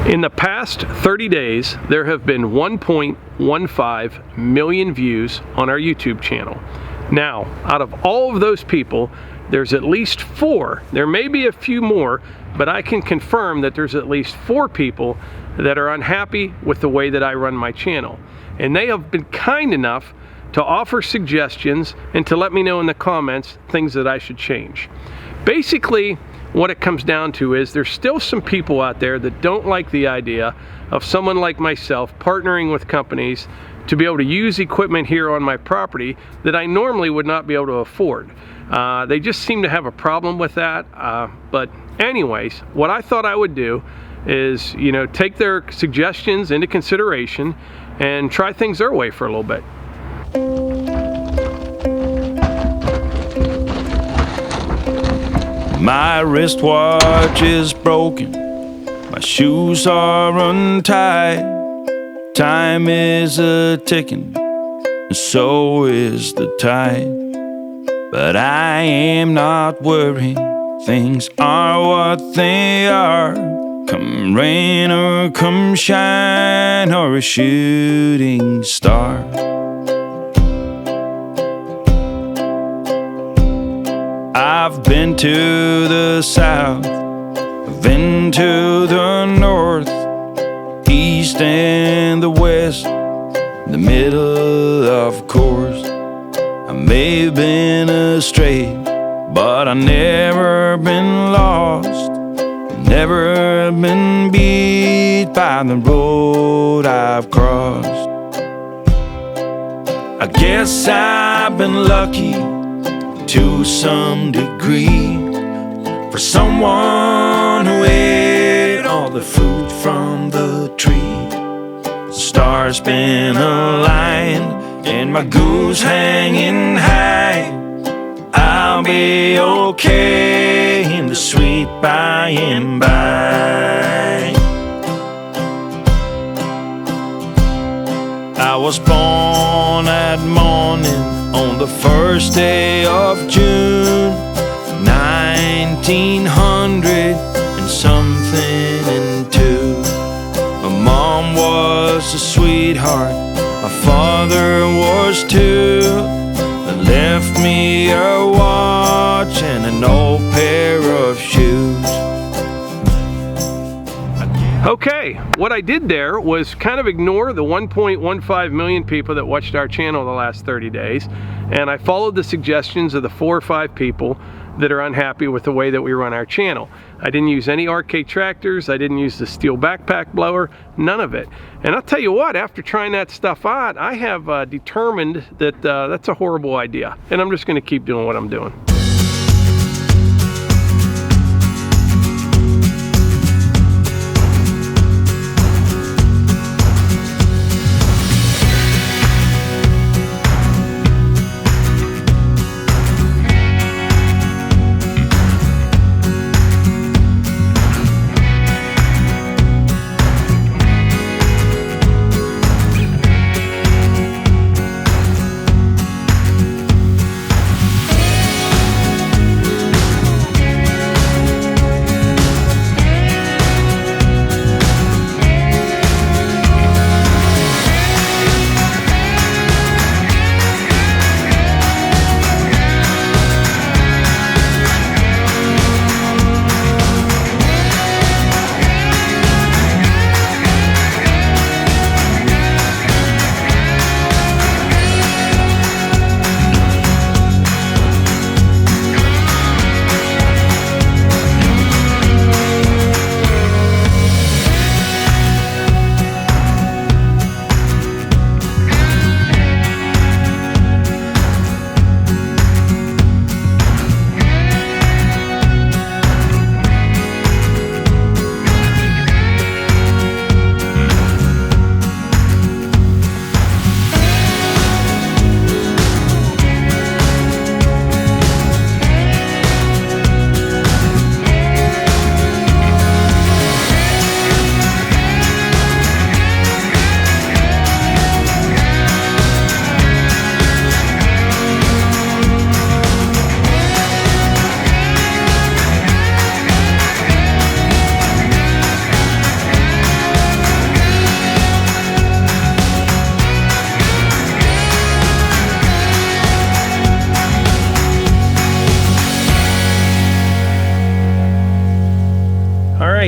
In the past 30 days, there have been 1.15 million views on our YouTube channel. Now, out of all of those people, there's at least 4, there may be a few more, but I can confirm that there's at least 4 people that are unhappy with the way that I run my channel. And they have been kind enough to offer suggestions and to let me know in the comments things that I should change. Basically, what it comes down to is there's still some people out there that don't like the idea of someone like myself partnering with companies to be able to use equipment here on my property that I normally would not be able to afford. They just seem to have a problem with that. But anyways, what I thought I would do is, take their suggestions into consideration and try things their way for a little bit. My wristwatch is broken, my shoes are untied. Time is a-ticking, and so is the tide. But I am not worried, things are what they are. Come rain or come shine or a shooting star. I've been to the south, I've been to the north, east and the west, the middle of course. I may have been astray, but I've never been lost, never been beat by the road I've crossed. I guess I've been lucky to some degree, for someone who ate all the fruit from the tree. The stars been aligned and my goose hanging high. I'll be okay in the sweet by and by. I was born at morning on the first day of June, 1900 and something and 2. My mom was a sweetheart, my father was too. They left me a watch and an old pair of shoes. Okay, what I did there was kind of ignore the 1.15 million people that watched our channel the last 30 days, and I followed the suggestions of the 4 or 5 people that are unhappy with the way that we run our channel. I didn't use any RK tractors, I didn't use the steel backpack blower, none of it. And I'll tell you what, after trying that stuff out, I have determined that that's a horrible idea, and I'm just going to keep doing what I'm doing.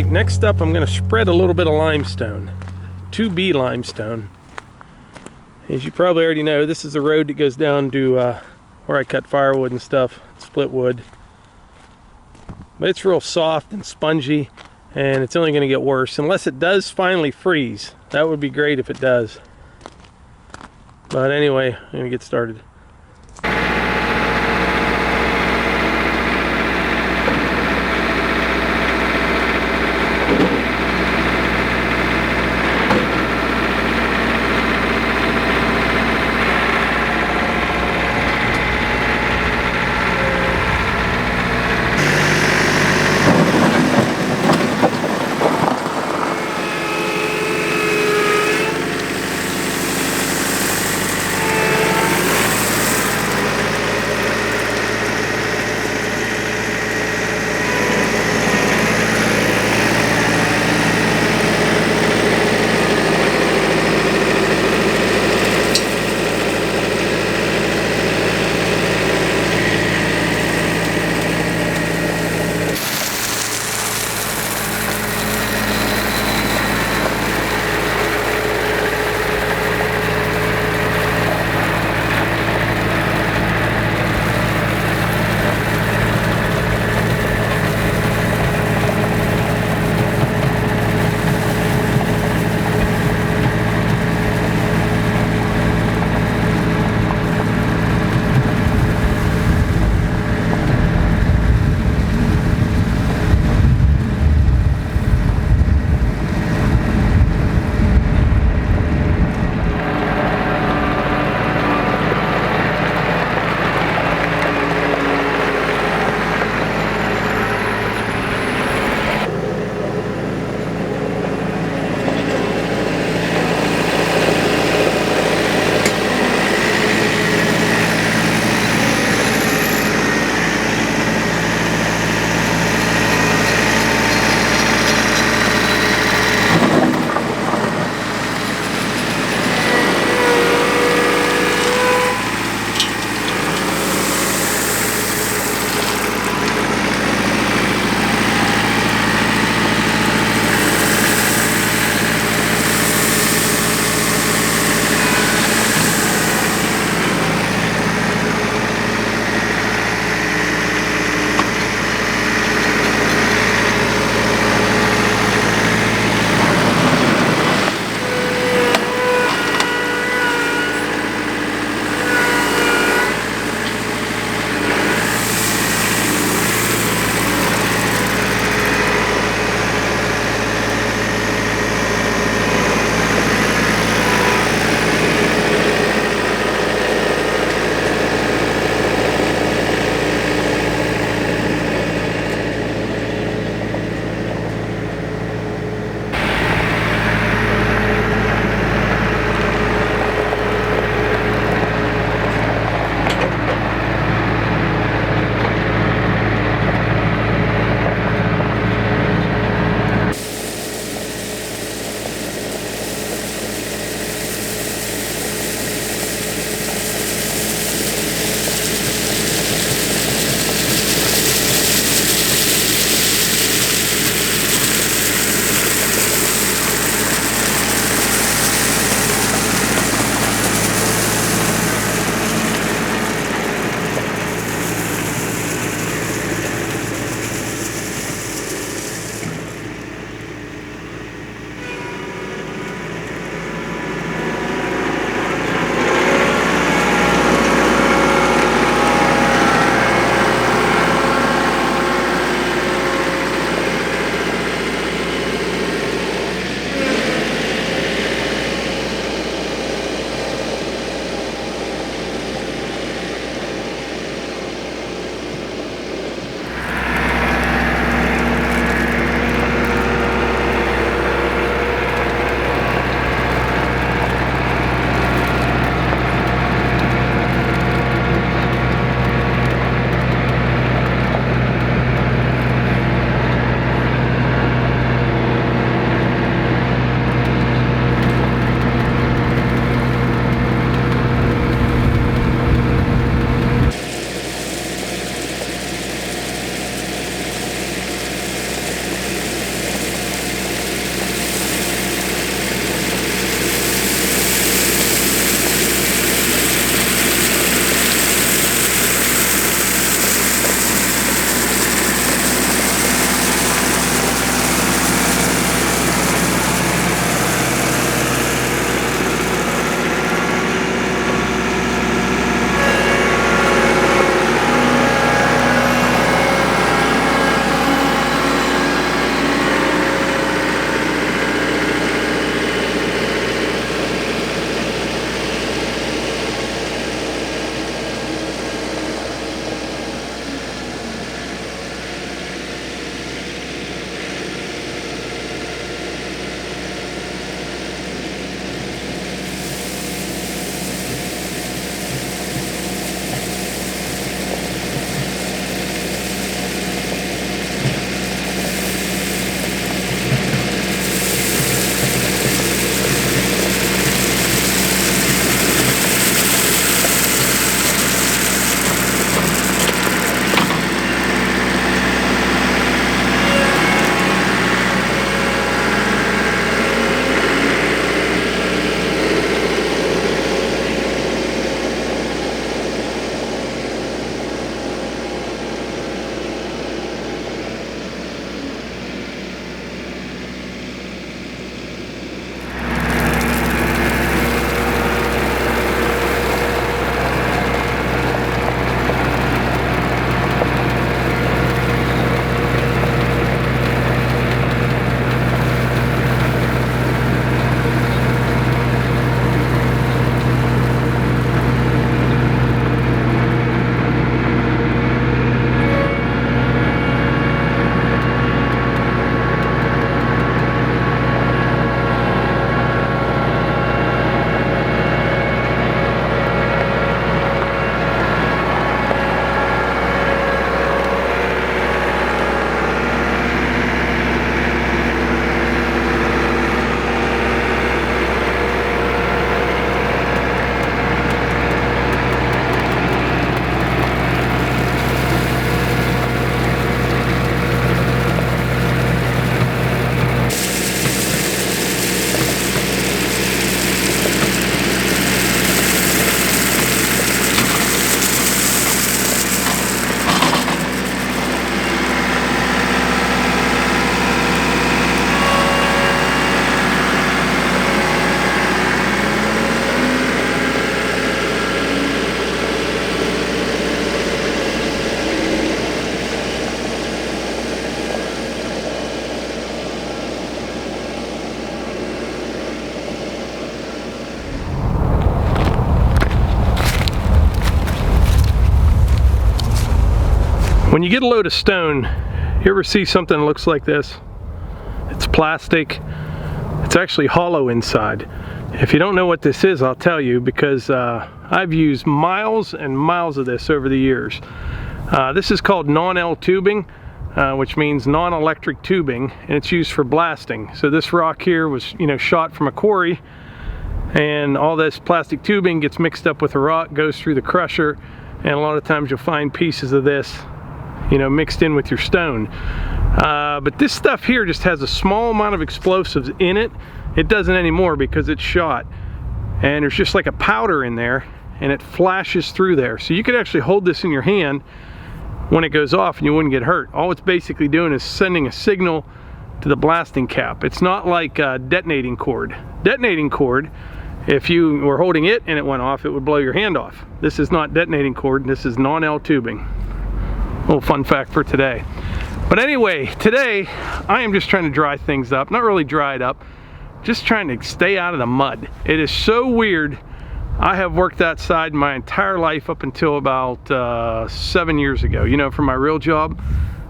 right, next up I'm going to spread a little bit of limestone. 2B limestone. As you probably already know, this is the road that goes down to where I cut firewood and stuff, split wood. But it's real soft and spongy, and it's only going to get worse unless it does finally freeze. That would be great if it does. But anyway, I'm going to get started. When you get a load of stone, you ever see something that looks like this? It's plastic. It's actually hollow inside. If you don't know what this is, I'll tell you, because I've used miles and miles of this over the years. This is called non-L tubing, which means non-electric tubing, and it's used for blasting. So this rock here was, shot from a quarry, and all this plastic tubing gets mixed up with the rock, goes through the crusher, and a lot of times you'll find pieces of this, mixed in with your stone. But this stuff here just has a small amount of explosives in it. It doesn't anymore because it's shot, and there's just like a powder in there, and it flashes through there. So you could actually hold this in your hand when it goes off and you wouldn't get hurt. All it's basically doing is sending a signal to the blasting cap. It's not like detonating cord. Detonating cord, if you were holding it and it went off, it would blow your hand off. This is not detonating cord, this is non-L tubing. Little fun fact for today. But anyway, today I am just trying to dry things up. Not really dry it up, just trying to stay out of the mud. It is so weird. I have worked outside my entire life up until about 7 years ago, for my real job.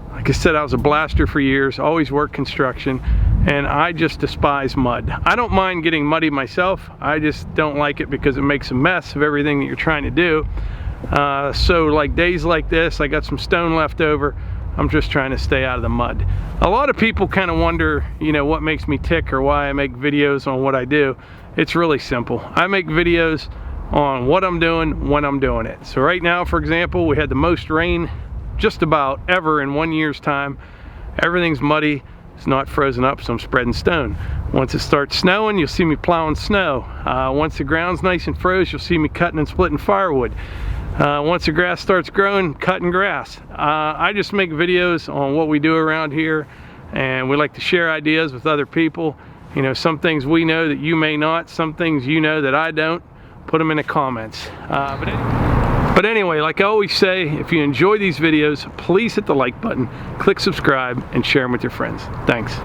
Like I said, I was a blaster for years, always worked construction, and I just despise mud. I don't mind getting muddy myself, I just don't like it because it makes a mess of everything that you're trying to do. So like days like this, I got some stone left over, I'm just trying to stay out of the mud. A lot of people kind of wonder, what makes me tick or why I make videos on what I do. It's really simple. I make videos on what I'm doing when I'm doing it. So right now, for example, we had the most rain just about ever in 1 year's time. Everything's muddy, it's not frozen up, so I'm spreading stone. Once it starts snowing, you'll see me plowing snow. Once the ground's nice and froze, you'll see me cutting and splitting firewood. Once the grass starts growing, cutting grass. I just make videos on what we do around here, and we like to share ideas with other people. Some things we know that you may not, some things you know that I don't. Put them in the comments. But anyway, like I always say, if you enjoy these videos, please hit the like button, click subscribe, and share them with your friends. Thanks.